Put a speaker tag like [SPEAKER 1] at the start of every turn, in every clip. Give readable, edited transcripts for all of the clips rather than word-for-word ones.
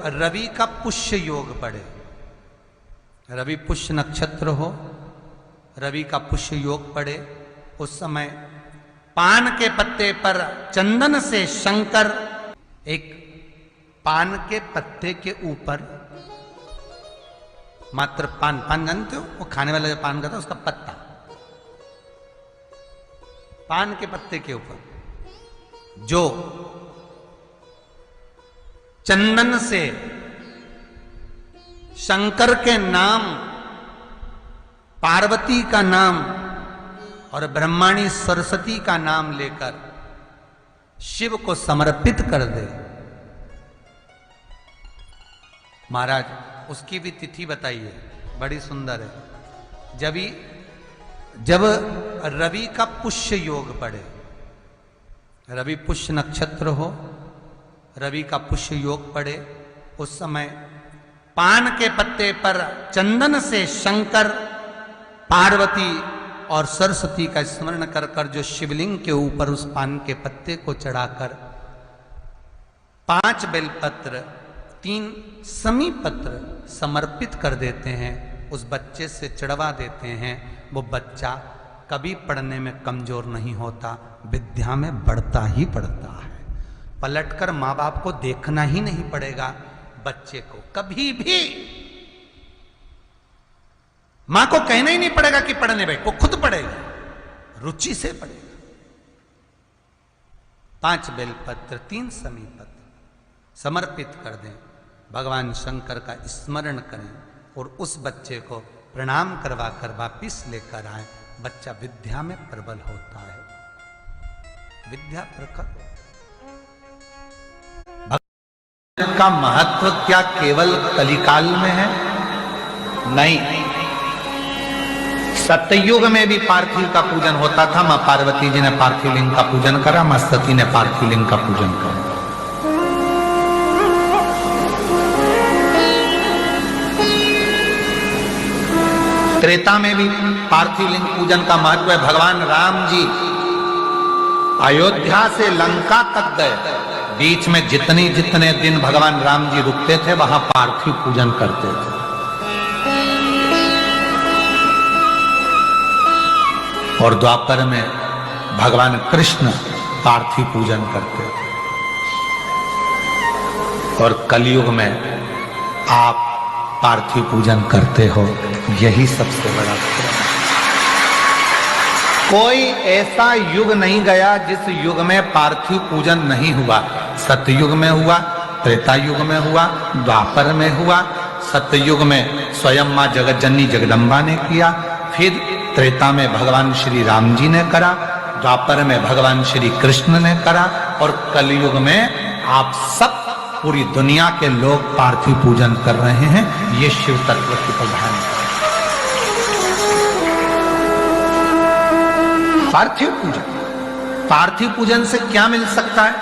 [SPEAKER 1] रवि का पुष्य योग पड़े, रवि पुष्य नक्षत्र हो, रवि का पुष्य योग पड़े, उस समय पान के पत्ते पर चंदन से शंकर, एक पान के पत्ते के ऊपर, मात्र पान, पान जानते हो वो खाने वाला जो पान करता है उसका पत्ता, पान के पत्ते के ऊपर जो चंदन से शंकर के नाम, पार्वती का नाम और ब्रह्माणी सरस्वती का नाम लेकर शिव को समर्पित कर दे। महाराज उसकी भी तिथि बताइए, बड़ी सुंदर है। जब रवि का पुष्य योग पड़े, रवि पुष्य नक्षत्र हो, रवि का पुष्य योग पड़े, उस समय पान के पत्ते पर चंदन से शंकर, पार्वती और सरस्वती का स्मरण कर कर जो शिवलिंग के ऊपर उस पान के पत्ते को चढ़ाकर 5 बेलपत्र, 3 समी पत्र समर्पित कर देते हैं, उस बच्चे से चढ़वा देते हैं, वो बच्चा कभी पढ़ने में कमजोर नहीं होता, विद्या में बढ़ता ही बढ़ता है। पलटकर माँ बाप को देखना ही नहीं पड़ेगा, बच्चे को कभी भी मां को कहना ही नहीं पड़ेगा कि पढ़ने बैठ, वो खुद पढ़ेगा, रुचि से पढ़ेगा। 5 बेलपत्र, 3 समी पत्र समर्पित कर दें, भगवान शंकर का स्मरण करें और उस बच्चे को प्रणाम करवा कर वापिस लेकर आए, बच्चा विद्या में प्रबल होता है, विद्या प्रखर। भगवान का महत्व क्या केवल कलिकाल में है? नहीं, सतयुग में भी पार्थिव का पूजन होता था। मां पार्वती जी ने पार्थिव लिंग का पूजन करा, मां सती ने पार्थिव लिंग का पूजन करा। त्रेता में भी पार्थिव लिंग पूजन का महत्व है। भगवान राम जी अयोध्या से लंका तक गए, बीच में जितने दिन भगवान राम जी रुकते थे वहां पार्थिव पूजन करते थे। और द्वापर में भगवान कृष्ण पार्थिव पूजन करते थे। और कलयुग में आप पार्थिव पूजन करते हो, यही सबसे बड़ा क्रम। कोई ऐसा युग नहीं गया जिस युग में पार्थिव पूजन नहीं हुआ। सतयुग में हुआ, त्रेता युग में हुआ, द्वापर में हुआ, सतयुग में स्वयं मां जगतजननी जगदम्बा ने किया, फिर त्रेता में भगवान श्री राम जी ने करा, द्वापर में भगवान श्री कृष्ण ने करा, और कलयुग में आप सब पूरी दुनिया के लोग पार्थिव पूजन कर रहे हैं। ये शिव तत्व की प्रधान है। पार्थिव पूजन, पार्थिव पूजन से क्या मिल सकता है?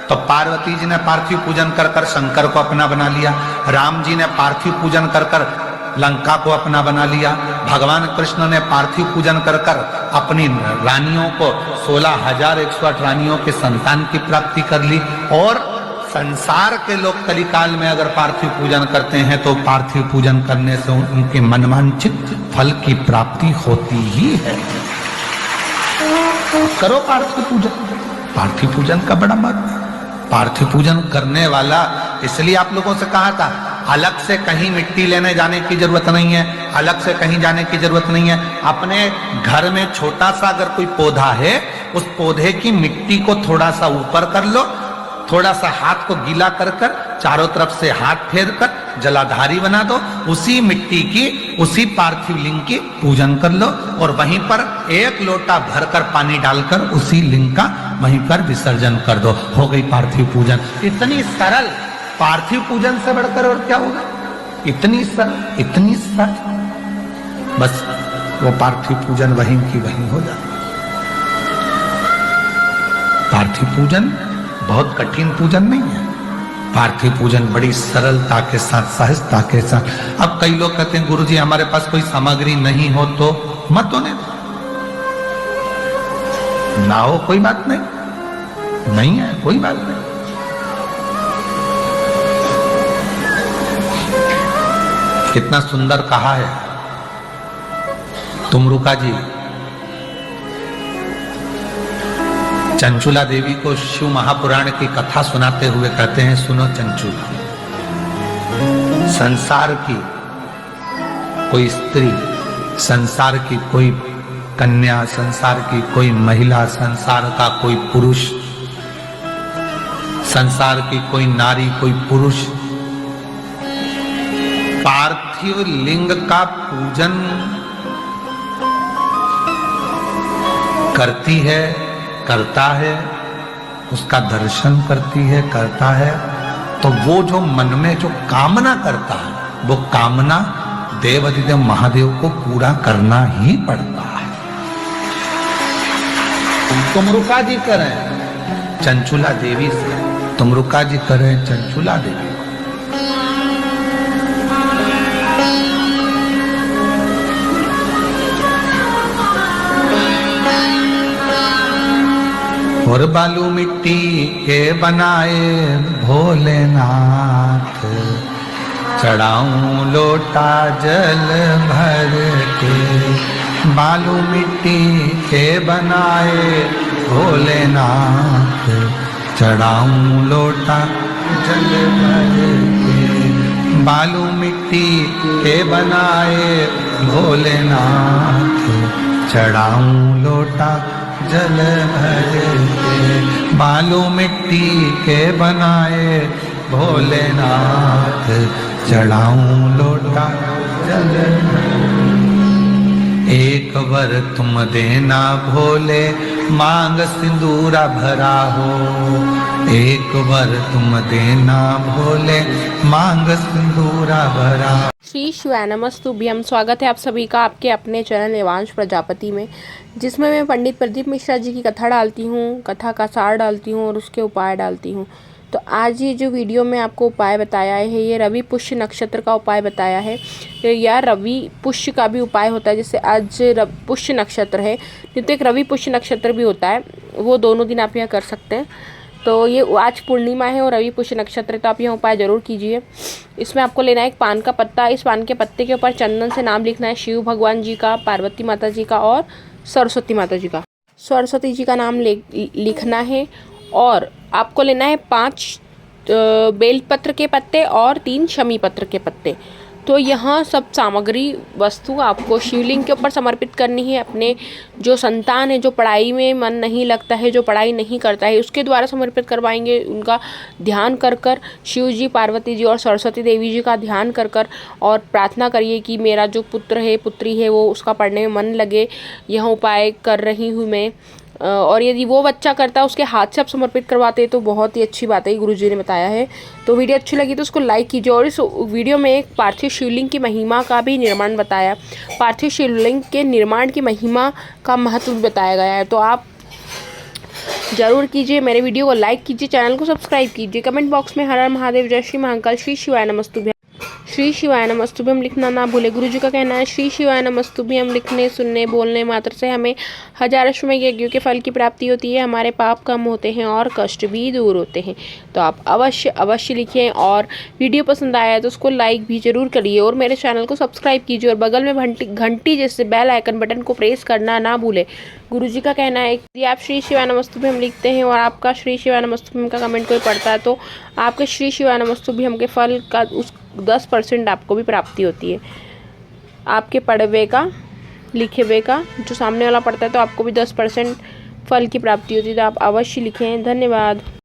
[SPEAKER 1] तो पार्वती जी ने पार्थिव पूजन कर कर शंकर को अपना बना लिया, राम जी ने पार्थिव पूजन कर कर लंका को अपना बना लिया, भगवान कृष्ण ने पार्थिव पूजन कर कर अपनी रानियों को 16,108 रानियों के संतान की प्राप्ति कर ली। और संसार के लोग कलिकाल में अगर पार्थिव पूजन करते हैं तो पार्थिव पूजन करने से उनके मनवांछित फल की प्राप्ति होती ही है। करो पार्थिव पूजन, पार्थिव पूजन का बड़ा महत्व। पार्थिव पूजन करने वाला, इसलिए आप लोगों से कहा था अलग से कहीं मिट्टी लेने जाने की जरूरत नहीं है, अलग से कहीं जाने की जरूरत नहीं है। अपने घर में छोटा सा अगर कोई पौधा है, उस पौधे की मिट्टी को थोड़ा सा ऊपर कर लो, थोड़ा सा हाथ को गीला कर कर चारों तरफ से हाथ फेर कर जलाधारी बना दो, उसी मिट्टी की, उसी पार्थिव लिंग की पूजन कर लो, और वहीं पर 1 लोटा भरकर पानी डालकर उसी लिंग का वहीं पर विसर्जन कर दो, हो गई पार्थिव पूजन। इतनी सरल, पार्थिव पूजन से बढ़कर और क्या होगा? इतनी सरल, इतनी सरल, बस वो पार्थिव पूजन वहीं की वहीं हो जाता। पार्थिव पूजन बहुत कठिन पूजन नहीं है, पार्थिव पूजन बड़ी सरलता के साथ, सहजता के साथ। अब कई लोग कहते हैं गुरुजी हमारे पास कोई सामग्री नहीं हो तो मत होने दो, ना हो कोई बात नहीं, नहीं है कोई बात नहीं। कितना सुंदर कहा है तुमरुका जी। चंचुला देवी को शिव महापुराण की कथा सुनाते हुए कहते हैं, सुनो चंचुला, संसार की कोई स्त्री, संसार की कोई कन्या, संसार की कोई महिला, संसार का कोई पुरुष, संसार की कोई नारी, कोई पुरुष पार्थिव लिंग का पूजन करती है, करता है, उसका दर्शन करती है, करता है, तो वो जो मन में जो कामना करता है, वो कामना देवाधिदेव महादेव को पूरा करना ही पड़ता है। तुमरुका जी करें चंचुला देवी से, तुमरुका जी करें चंचुला देवी। और बालू मिट्टी के बनाए भोलेनाथ, चढ़ाऊं लोटा जल भर के। बालू मिट्टी के बनाए भोलेनाथ, चढ़ाऊं लोटा जल भर के। बालू मिट्टी के बनाए भोलेनाथ, चढ़ाऊं लोटा जल भर के। बालू मिट्टी के बनाए भोलेनाथ, चढ़ाऊं लोटा जल भर के। एक वर तुम देना भोले, मांग सिंदूरा भरा हो। एक वर तुम देना भोले, मांग सिंदूरा भरा।
[SPEAKER 2] श्री शिवाय नमस्तुभ्यम। स्वागत है आप सभी का आपके अपने चैनल देवांश प्रजापति में, जिसमें मैं पंडित प्रदीप मिश्रा जी की कथा डालती हूँ, कथा का सार डालती हूँ और उसके उपाय डालती हूँ। तो आज ये जो वीडियो में आपको उपाय बताया है, ये रवि पुष्य नक्षत्र का उपाय बताया है। तो या रवि पुष्य का भी उपाय होता है, जैसे आज पुष्य नक्षत्र है, नहीं तो एक रवि पुष्य नक्षत्र भी होता है, वो दोनों दिन आप यह कर सकते हैं। तो ये आज पूर्णिमा है और रवि पुष्य नक्षत्र, तो आप यह उपाय जरूर कीजिए। इसमें आपको लेना है एक पान का पत्ता। इस पान के पत्ते के ऊपर चंदन से नाम लिखना है शिव भगवान जी का, पार्वती माता जी का और सरस्वती माता जी का। सरस्वती जी का नाम लिखना है और आपको लेना है 5 बेलपत्र के पत्ते और 3 शमी पत्र के पत्ते। तो यहाँ सब सामग्री वस्तु आपको शिवलिंग के ऊपर समर्पित करनी है। अपने जो संतान है, जो पढ़ाई में मन नहीं लगता है, जो पढ़ाई नहीं करता है, उसके द्वारा समर्पित करवाएंगे। उनका ध्यान कर कर शिव जी, पार्वती जी और सरस्वती देवी जी का ध्यान कर कर और प्रार्थना करिए कि मेरा जो पुत्र है, पुत्री है, वो उसका पढ़ने में मन लगे। यह उपाय कर रही हूँ मैं। और यदि वो बच्चा करता है, उसके हाथ से आप समर्पित करवाते हैं, तो बहुत ही अच्छी बात है, गुरुजी ने बताया है। तो वीडियो अच्छी लगी तो उसको लाइक कीजिए। और इस वीडियो में एक पार्थिव शिवलिंग की महिमा का भी निर्माण बताया, पार्थिव शिवलिंग के निर्माण की महिमा का महत्व भी बताया गया है। तो आप जरूर कीजिए, मेरे वीडियो को लाइक कीजिए, चैनल को सब्सक्राइब कीजिए। कमेंट बॉक्स में हर हर महादेव, जय श्री महाकाल, श्री शिवाय नमस्तुभ्यम, श्री शिवाय नमस्तुभ्यम लिखना ना भूले। गुरुजी का कहना है श्री शिवाय नमस्तुभ्यम लिखने, सुनने, बोलने मात्र से हमें हजारों अश्वमेध यज्ञों के फल की प्राप्ति होती है, हमारे पाप कम होते हैं और कष्ट भी दूर होते हैं। तो आप अवश्य लिखें और वीडियो पसंद आया है तो उसको लाइक भी जरूर करिए और मेरे चैनल को सब्सक्राइब कीजिए और बगल में घंटी जैसे बेल आइकन बटन को प्रेस करना ना भूले। गुरुजी का कहना है कि आप श्री शिवाय नमस्तुभ्यम लिखते हैं और आपका श्री शिवाय नमस्तुभ्यम का कमेंट कोई पढ़ता है, तो आपके श्री शिवाय नमस्तुभ्यम के फल का उस 10% आपको भी प्राप्ति होती है। आपके पढ़े हुए का, लिखे हुए का जो सामने वाला पढ़ता है, तो आपको भी 10% फल की प्राप्ति होती है। तो आप अवश्य लिखें। धन्यवाद।